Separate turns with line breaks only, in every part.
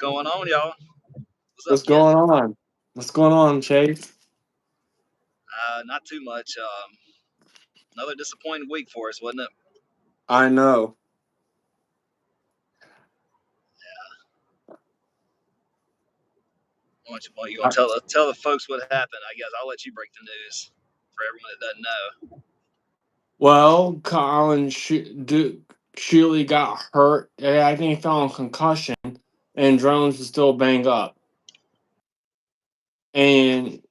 going on, y'all? What's
What's
up, Kent?
going on? What's going on, Chase?
Not too much. Another disappointing week for us, wasn't it?
I know.
What you gonna
I-
tell the folks what happened? I guess I'll let you break the news for everyone that doesn't know.
Well, Colin Duke Shealy got hurt. I think he fell on concussion, and Jones is still banged up. And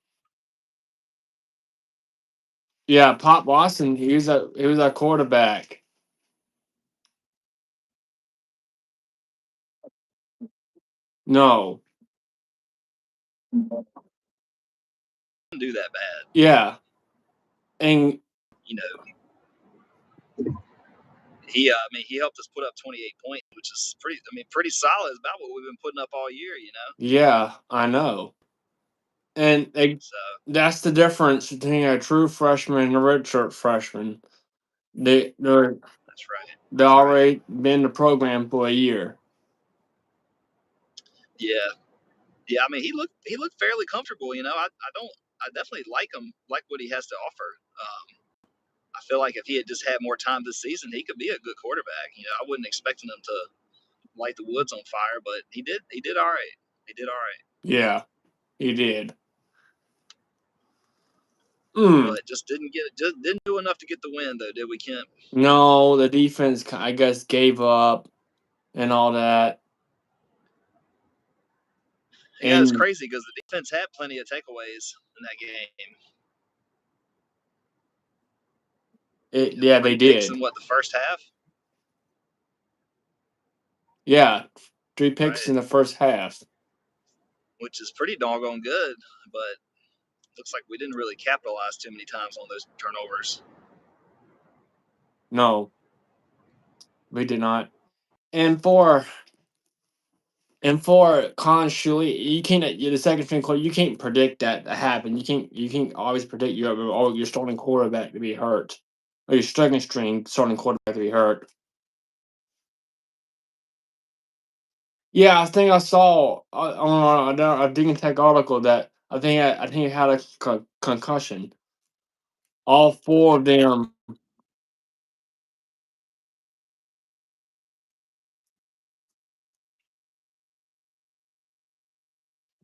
yeah, Pop Watson, he was a quarterback. No,
Didn't do that bad,
yeah, and
you know. He helped us put up 28 points, which is pretty solid. It's about what we've been putting up all year, you know.
yeah, I know. And
So
that's the difference between a true freshman and a redshirt freshman. They're
that's right.
they
That's right.
already been in the program for a year.
Yeah, yeah. He looked fairly comfortable, you know. I definitely like him, like what he has to offer. I feel like if he had just had more time this season, he could be a good quarterback. You know, I wasn't expecting him to light the woods on fire, but he did. He did all right. He did all right,
Yeah, he did. Mm.
but just didn't do enough to get the win, though, did we, Kent?
No, the defense, I guess, gave up and all that.
Yeah, it's
And
crazy because the defense had plenty of takeaways in that game.
yeah, they
Three picks
did.
in what, the first half,
Yeah, 3 picks
right?
in the first half.
Which is pretty doggone good, but looks like we didn't really capitalize too many times on those turnovers.
No, we did not. And for Con Shuli, you can't. The second string quarter, you can't predict that to happen. You can't always predict your starting quarterback to be hurt, or your second string starting quarterback to be hurt. Yeah, I think I saw on a Dig Tech article that I think he had a concussion. All four of them.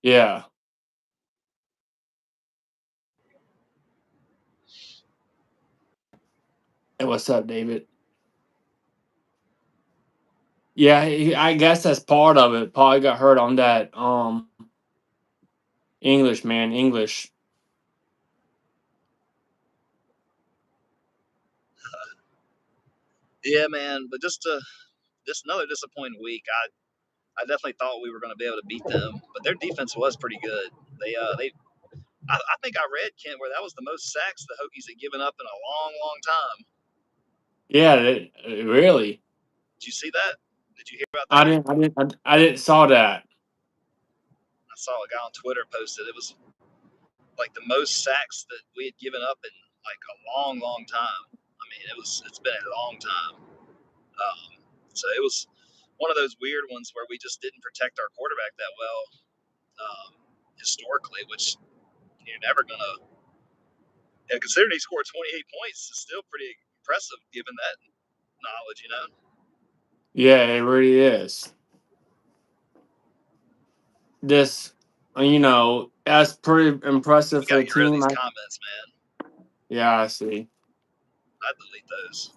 Yeah. Hey, what's up, David? Yeah, I guess that's part of it. Probably got hurt on that English, man, English.
Yeah, man, but just another disappointing week. I definitely thought we were going to be able to beat them, but their defense was pretty good. They I think I read, Kent, where that was the most sacks the Hokies had given up in a long, long time.
Yeah, really.
Did you see that? Did you hear about
I
that?
didn't. I didn't saw that.
I saw a guy on Twitter posted it was like the most sacks that we had given up in like a long, long time. I mean, it's been a long time. So it was one of those weird ones where we just didn't protect our quarterback that well historically, which you're never gonna. Yeah, considering he scored 28 points, is still pretty impressive given that knowledge, you know.
Yeah, it really is. This, that's pretty
We
impressive for
got
the
to get rid of
team.
these comments, man.
Yeah, I see.
I delete those.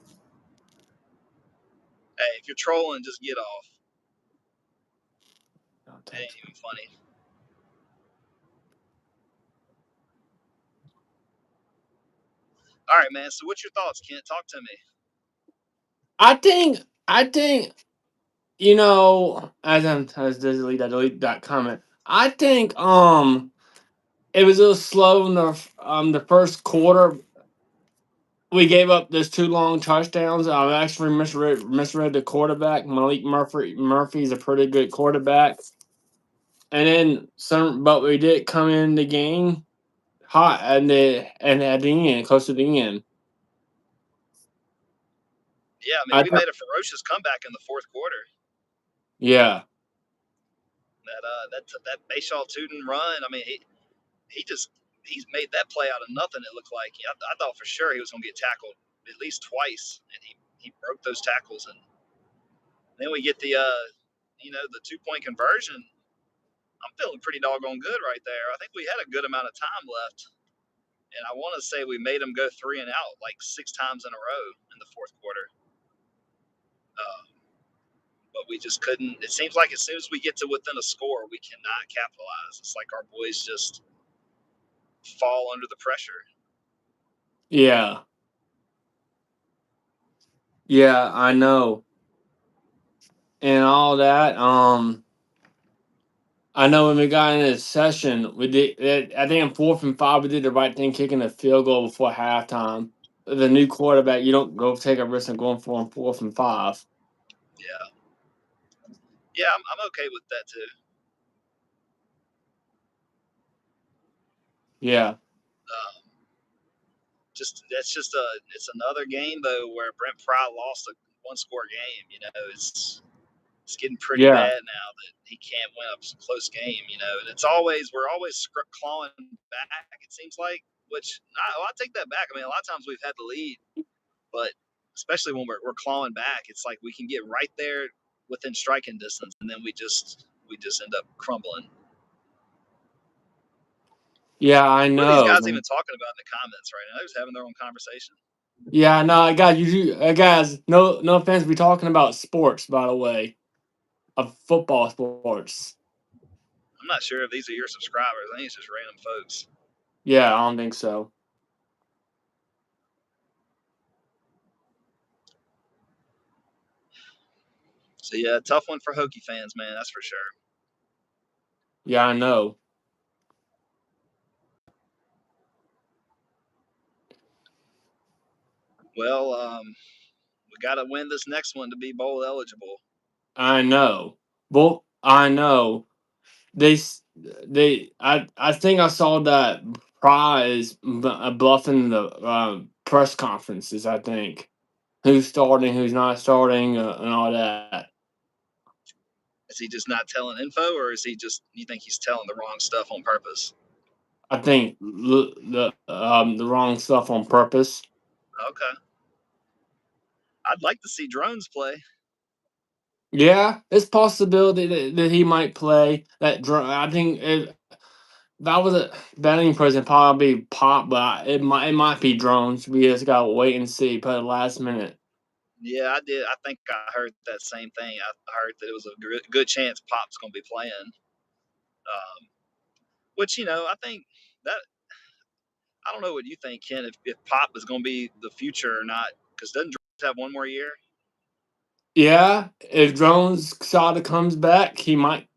Hey, if you're trolling, just get off. It ain't even funny. All right, man. So, what's your thoughts, Kent? Talk to me.
I think as delete that comment. I think it was a little slow in the first quarter. We gave up those two long touchdowns. I actually misread the quarterback. Malik Murphy's a pretty good quarterback. And then but we did come in the game hot at the end, close to the end.
Yeah, I mean,
I
we
thought,
made a ferocious comeback in the fourth quarter.
yeah,
that Bashaw Tootin run. I mean, he's made that play out of nothing. It looked like I thought for sure he was going to get tackled at least twice, and he broke those tackles. And then we get the 2-point conversion. I'm feeling pretty doggone good right there. I think we had a good amount of time left, and I want to say we made them go 3 and out like 6 times in a row in the fourth quarter. But we just couldn't. It seems like as soon as we get to within a score, we cannot capitalize. It's like our boys just fall under the pressure.
Yeah. Yeah, I know. And all that. I know when we got in this session, we did. I think in 4th and 5, we did the right thing, kicking a field goal before halftime. The new quarterback, you don't go take a risk of going for 4th and 5.
Yeah, I'm okay with that too.
Yeah.
It's another game though where Brent Pry lost a 1-score game. It's getting pretty
Yeah.
bad now that he can't win a close game. And we're always clawing back. It seems like, which I take that back. I mean, a lot of times we've had the lead, but especially when we're clawing back, it's like we can get right there within striking distance, and then we just end up crumbling.
Yeah, I
What are these
know.
guys even talking about in the comments right now? They're just having their own conversation.
Yeah, no, guys. No offense. We talking about sports, by the way, of football sports.
I'm not sure if these are your subscribers. I think it's just random folks.
Yeah, I don't think so.
So yeah, tough one for Hokie fans, man. That's for sure.
Yeah, I know.
Well, we got to win this next one to be bowl eligible.
I know. Well, I know. I think I saw that Prize bluffing the press conferences. I think who's starting, who's not starting, and all that.
Is he just not telling info, or is you think he's telling the wrong stuff on purpose?
I think the wrong stuff on purpose.
Okay. I'd like to see Drones play.
Yeah, it's possibility that he might play that. I think if that was a betting person, probably Pop, but it might be Drones. We just gotta wait and see. Put it last minute.
Yeah, I did. I think I heard that same thing. I heard that it was a good chance Pop's going to be playing. Which I think that I don't know what you think, Ken. If Pop is going to be the future or not, because doesn't Drones have one more year?
Yeah, if Drones Sada comes back, he might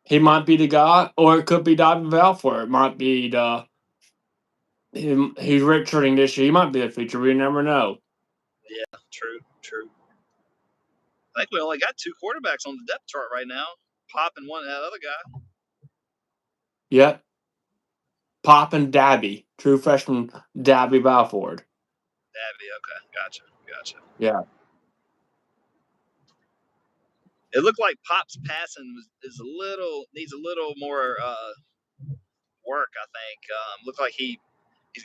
be the guy, or it could be David Valfor. It might be he's redshirting this year. He might be the future. We never know.
Yeah, true. I think we only got 2 quarterbacks on the depth chart right now. Pop and that other guy.
Yep. Pop and Dabby, true freshman Dabby Balford.
Dabby, okay, gotcha.
Yeah.
It looked like Pop's passing needs a little more work. I think looked like he's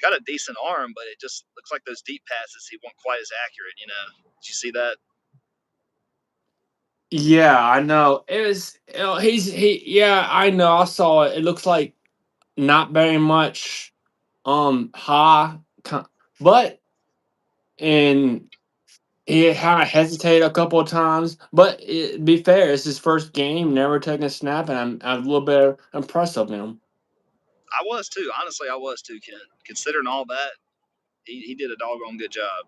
got a decent arm, but it just looks like those deep passes he wasn't quite as accurate. Did you see that?
Yeah, I know. It was. Yeah, I know. I saw it. It looks like not very much. High, but and he kind of hesitated a couple of times. But be fair, it's his first game, never taking a snap, and I'm a little bit impressed of him.
I was too. Honestly, I was too, Ken. Considering all that, he did a doggone good job.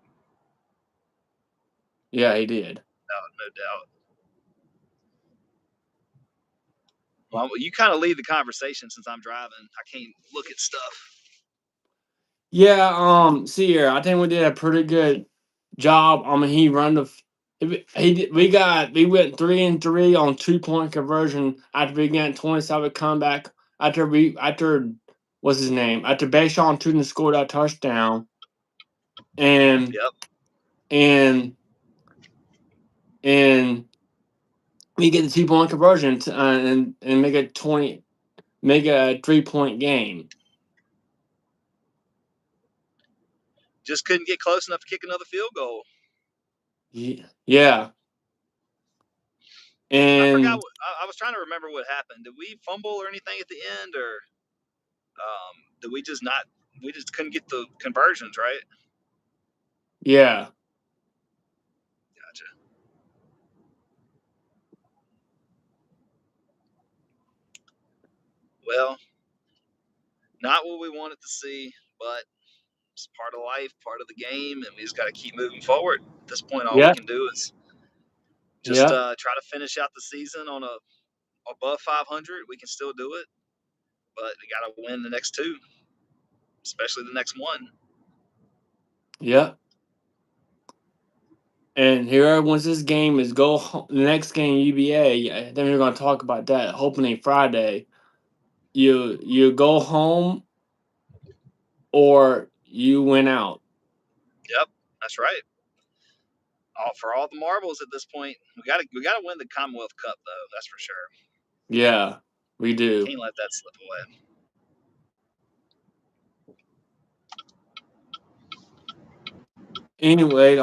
Yeah, he did.
No doubt. Well, you kind of lead the conversation since I'm driving. I can't look at stuff.
Yeah. See here, I think we did a pretty good job. I mean, he run the. He did, we went 3-3 on 2-point conversion after we got 27 comeback after what's his name after Bashawn Tootin scored that touchdown and
Yep.
and we get the 2-point conversion and make a 3-point game.
Just couldn't get close enough to kick another field goal.
Yeah.
I forgot.
And
I was trying to remember what happened. Did we fumble or anything at the end, or did we just not? We just couldn't get the conversions right.
yeah.
Gotcha. Well, not what we wanted to see, but it's part of life, part of the game, and we just got to keep moving forward. At this point, all we
Yeah.
can do is just
Yeah.
try to finish out the season on a above 500. We can still do it, but we got to win the next two, especially the next one.
Yeah. And here, once this game is the next game UBA, then we're going to talk about that opening Friday. You go home or you win out.
Yep, that's right. For all the marbles at this point, we got to win the Commonwealth Cup though. That's for sure.
Yeah, we do.
Can't let that slip away.
Anyway,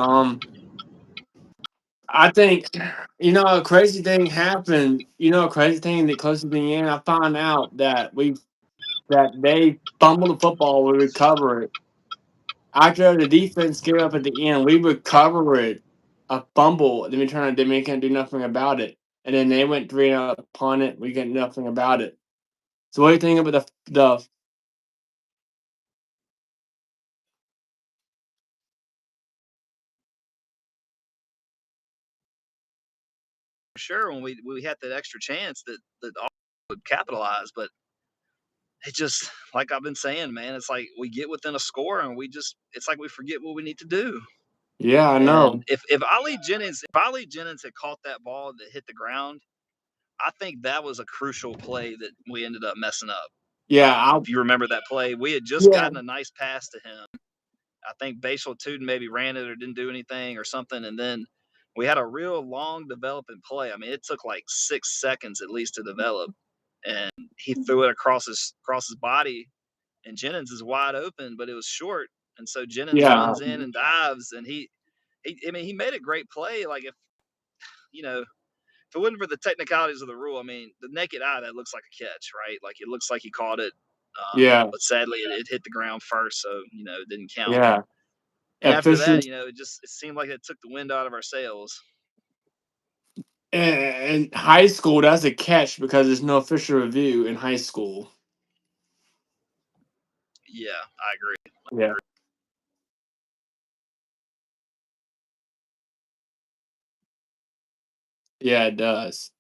I think a crazy thing happened. A crazy thing that close to the end, I found out that they fumbled the football, we recover it. After the defense gave up at the end, we recover it, a fumble, then we can't do nothing about it. And then they went 3-0 upon it, we get nothing about it. So what do you think about the
For sure, when we had that extra chance that all would capitalize, but it just like I've been saying, man, it's like we get within a score and it's like we forget what we need to do.
Yeah, I
And
know.
if Ali Jennings had caught that ball that hit the ground, I think that was a crucial play that we ended up messing up.
Yeah, I
If you remember that play, we had just
yeah,
gotten a nice pass to him. I think Bashal Tuden maybe ran it or didn't do anything or something, and then we had a real long developing play. I mean, it took like 6 seconds at least to develop, and he threw it across his body, and Jennings is wide open, but it was short, and so Jennings
yeah,
runs in and dives, and he made a great play. Like if it wasn't for the technicalities of the rule, I mean, the naked eye that looks like a catch, right? Like it looks like he caught it,
yeah,
but sadly it hit the ground first, so it didn't count.
yeah.
And after that,
Officials
it seemed like it took the wind out of our sails.
in high school, that's a catch because there's no official review in high school.
Yeah, I agree.
Yeah. Yeah, it does.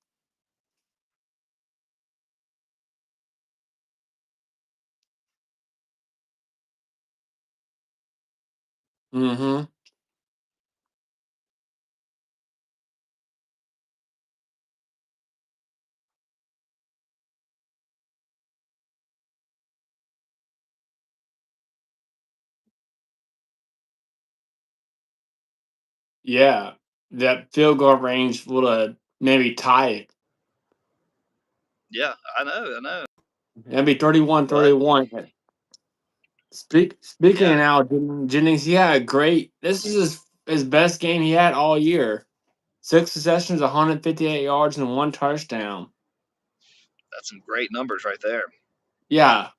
Mhm. Yeah. That field goal range would have maybe tie it.
Yeah, I know.
That'd be 31,
But
31. Speaking of
yeah,
now, Jennings, he had a great. This is his best game he had all year. 6 possessions, 158 yards, and 1 touchdown.
that's some great numbers right there.
Yeah,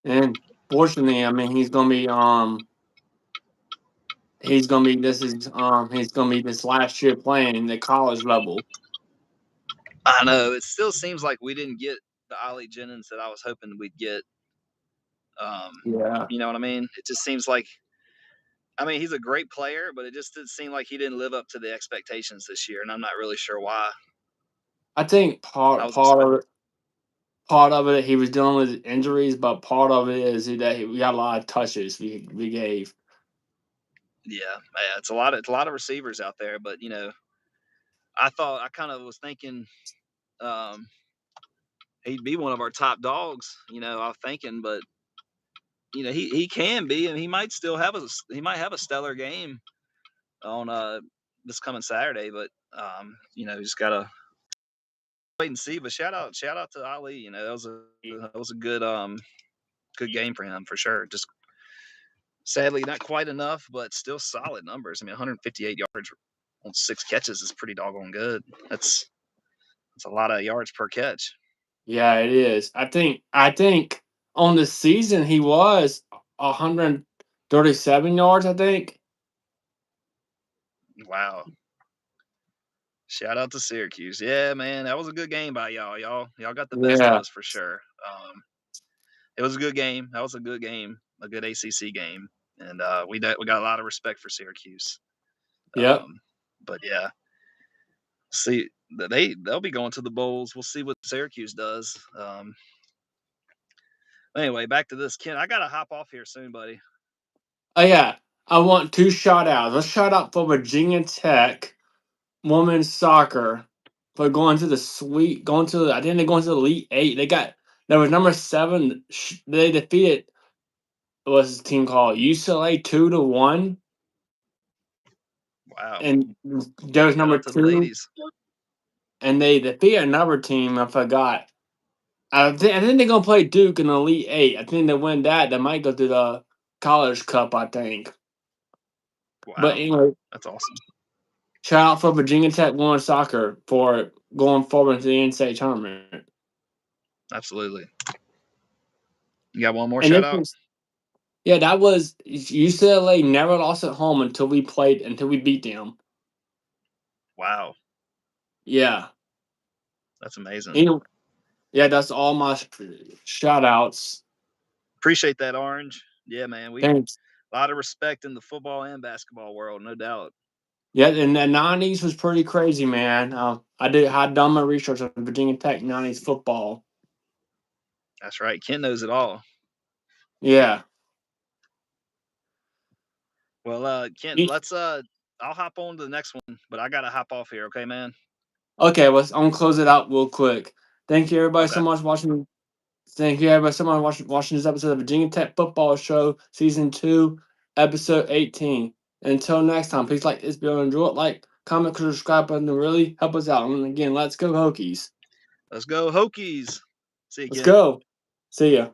and fortunately, I mean, he's gonna be this last year playing the college level.
I know. It still seems like we didn't get the Ali Jennings that I was hoping we'd get. Um,
Yeah,
you know what I mean? It just seems like I mean he's a great player, but it just did seem like he didn't live up to the expectations this year, and I'm not really sure why.
I think
I was expecting.
part of it he was dealing with injuries, but part of it is that we got a lot of touches we gave.
Yeah, it's a lot of receivers out there, but I kind of was thinking um, he'd be one of our top dogs. I was thinking, but he can be, and he might have a stellar game on this coming Saturday, but you know, just gotta wait and see. But shout out to Ali. You know, that was a good game for him for sure. Just sadly not quite enough, but still solid numbers. I mean, 158 yards on 6 catches is pretty doggone good. That's a lot of yards per catch.
Yeah, it is. I think on the season he was 137 yards. I think.
Wow. Shout out to Syracuse. Yeah, man, that was a good game by y'all. Y'all got the best of
Yeah.
us for sure. It was a good game. That was a good game, a good ACC game, and we got a lot of respect for Syracuse.
Yep.
But yeah, see, they'll be going to the bowls. We'll see what Syracuse does. Anyway, back to this, Ken. I gotta hop off here soon, buddy.
Oh yeah. I want 2 shout outs. Let's shout out for Virginia Tech women's soccer for going to the I think they're going to the Elite Eight. There was number 7. They defeated what's this team called UCLA 2-1,
Wow.
and there was
Shout
number
out to the
2,
ladies.
and they defeated another team. I forgot. I think they're gonna play Duke in the Elite Eight. I think they win that. They might go to the College Cup. I think. But
Wow,
anyway,
that's awesome.
shout out for Virginia Tech women's soccer for going forward into the NCAA tournament.
Absolutely. You got one more
And
shout
this
out?
was, yeah, that was UCLA never lost at home until we beat them.
Wow,
Yeah.
that's amazing.
Anyway, yeah, that's all my shout outs.
Appreciate that, Orange. Yeah, man, we
Thanks.
a lot of respect in the football and basketball world, no doubt.
Yeah, and the '90s was pretty crazy, man. I done my research on Virginia Tech '90s football.
That's right. Ken knows it all.
Yeah.
Well, Ken, let's I'll hop on to the next one, but I gotta hop off here, okay, man?
Okay, well, I'm gonna close it out real quick. Thank you, everybody,
Okay.
so much watching. Thank you, everybody, so much watching this episode of Virginia Tech Football Show, Season 2, Episode 18. Until next time, please like this video, enjoy it, like, comment, subscribe button to really help us out. And again, let's go Hokies.
Let's go Hokies. See you,
Let's
Ken.
go. See ya.